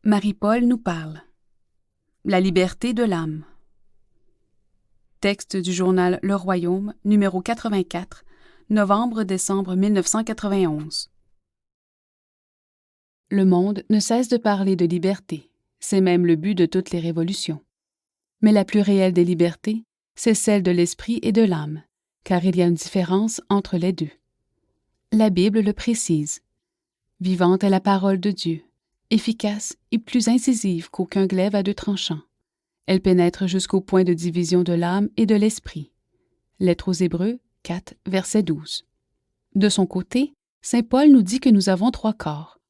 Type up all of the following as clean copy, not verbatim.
Marie-Paul nous parle. La liberté de l'âme. Texte du journal Le Royaume, numéro 84, novembre-décembre 1991. Le monde ne cesse de parler de liberté. C'est même le but de toutes les révolutions. Mais la plus réelle des libertés, c'est celle de l'esprit et de l'âme, car il y a une différence entre les deux. La Bible le précise. Vivante est la parole de Dieu, efficace et plus incisive qu'aucun glaive à deux tranchants. Elle pénètre jusqu'au point de division de l'âme et de l'esprit. Lettre aux Hébreux 4, verset 12. De son côté, saint Paul nous dit que nous avons 3 corps.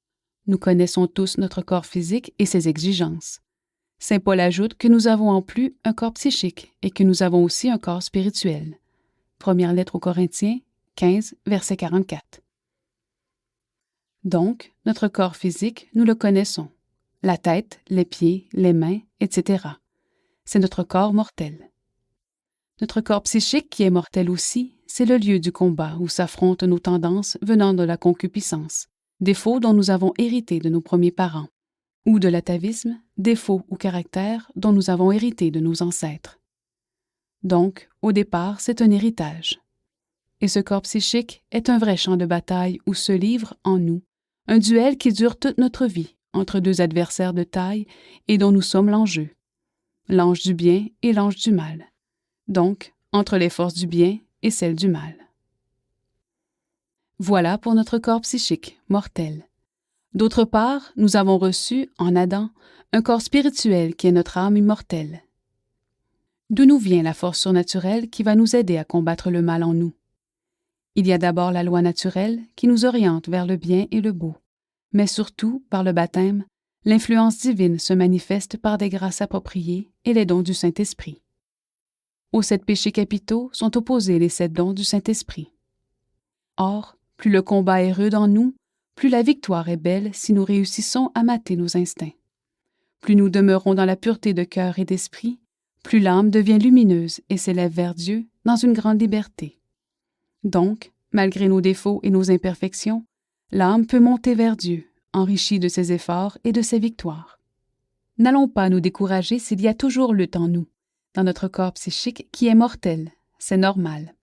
Nous connaissons tous notre corps physique et ses exigences. Saint Paul ajoute que nous avons en plus un corps psychique et que nous avons aussi un corps spirituel. Première lettre aux Corinthiens 15, verset 44. Donc, notre corps physique, nous le connaissons. La tête, les pieds, les mains, etc. C'est notre corps mortel. Notre corps psychique, qui est mortel aussi, c'est le lieu du combat où s'affrontent nos tendances venant de la concupiscence, défauts dont nous avons hérité de nos premiers parents, ou de l'atavisme, défauts ou caractères dont nous avons hérité de nos ancêtres. Donc, au départ, c'est un héritage. Et ce corps psychique est un vrai champ de bataille où se livre, en nous, un duel qui dure toute notre vie entre 2 adversaires de taille et dont nous sommes l'enjeu. L'ange du bien et l'ange du mal. Donc, entre les forces du bien et celles du mal. Voilà pour notre corps psychique, mortel. D'autre part, nous avons reçu, en Adam, un corps spirituel qui est notre âme immortelle. D'où nous vient la force surnaturelle qui va nous aider à combattre le mal en nous? Il y a d'abord la loi naturelle qui nous oriente vers le bien et le beau, mais surtout, par le baptême, l'influence divine se manifeste par des grâces appropriées et les dons du Saint-Esprit. Aux 7 péchés capitaux sont opposés les 7 dons du Saint-Esprit. Or, plus le combat est rude en nous, plus la victoire est belle si nous réussissons à mater nos instincts. Plus nous demeurons dans la pureté de cœur et d'esprit, plus l'âme devient lumineuse et s'élève vers Dieu dans une grande liberté. Donc, malgré nos défauts et nos imperfections, l'âme peut monter vers Dieu, enrichie de ses efforts et de ses victoires. N'allons pas nous décourager s'il y a toujours lutte en nous, dans notre corps psychique qui est mortel, c'est normal.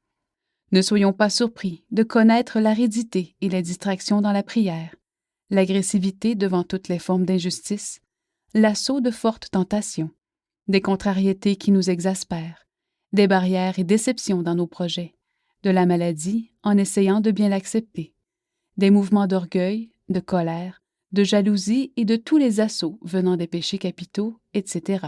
Ne soyons pas surpris de connaître l'aridité et les distractions dans la prière, l'agressivité devant toutes les formes d'injustice, l'assaut de fortes tentations, des contrariétés qui nous exaspèrent, des barrières et déceptions dans nos projets, de la maladie en essayant de bien l'accepter, des mouvements d'orgueil, de colère, de jalousie et de tous les assauts venant des péchés capitaux, etc.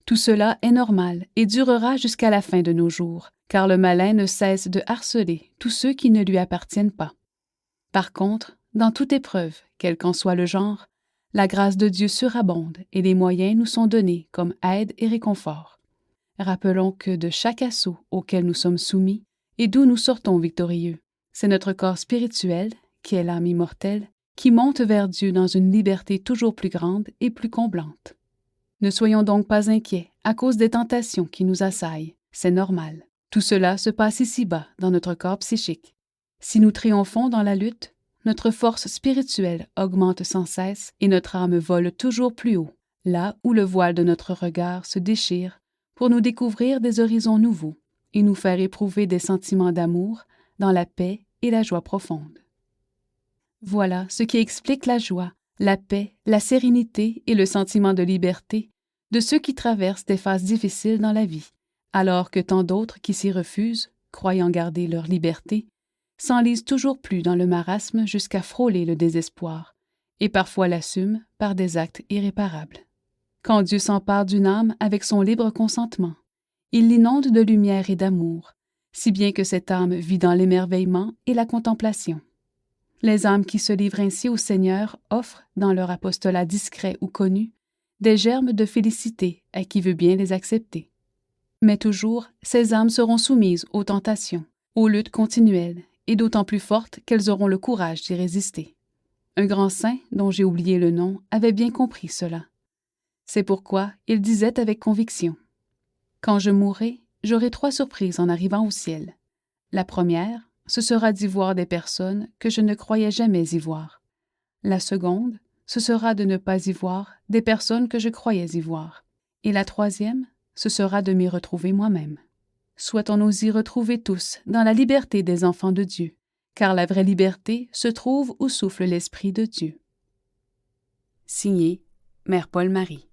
Tout cela est normal et durera jusqu'à la fin de nos jours, car le malin ne cesse de harceler tous ceux qui ne lui appartiennent pas. Par contre, dans toute épreuve, quel qu'en soit le genre, la grâce de Dieu surabonde et les moyens nous sont donnés comme aide et réconfort. Rappelons que de chaque assaut auquel nous sommes soumis et d'où nous sortons victorieux, c'est notre corps spirituel, qui est l'âme immortelle, qui monte vers Dieu dans une liberté toujours plus grande et plus comblante. Ne soyons donc pas inquiets à cause des tentations qui nous assaillent, c'est normal. Tout cela se passe ici-bas, dans notre corps psychique. Si nous triomphons dans la lutte, notre force spirituelle augmente sans cesse et notre âme vole toujours plus haut, là où le voile de notre regard se déchire pour nous découvrir des horizons nouveaux et nous faire éprouver des sentiments d'amour dans la paix et la joie profonde. Voilà ce qui explique la joie, la paix, la sérénité et le sentiment de liberté de ceux qui traversent des phases difficiles dans la vie, alors que tant d'autres qui s'y refusent, croyant garder leur liberté, s'enlisent toujours plus dans le marasme jusqu'à frôler le désespoir, et parfois l'assument par des actes irréparables. Quand Dieu s'empare d'une âme avec son libre consentement, il l'inonde de lumière et d'amour, si bien que cette âme vit dans l'émerveillement et la contemplation. Les âmes qui se livrent ainsi au Seigneur offrent, dans leur apostolat discret ou connu, des germes de félicité à qui veut bien les accepter. Mais toujours, ces âmes seront soumises aux tentations, aux luttes continuelles, et d'autant plus fortes qu'elles auront le courage d'y résister. Un grand saint, dont j'ai oublié le nom, avait bien compris cela. C'est pourquoi il disait avec conviction: « Quand je mourrai, j'aurai 3 surprises en arrivant au ciel. La première, ce sera d'y voir des personnes que je ne croyais jamais y voir. La seconde, ce sera de ne pas y voir des personnes que je croyais y voir. Et la troisième, ce sera de m'y retrouver moi-même. Souhaitons-nous y retrouver tous dans la liberté des enfants de Dieu, car la vraie liberté se trouve où souffle l'Esprit de Dieu. Signé Mère Paul Marie.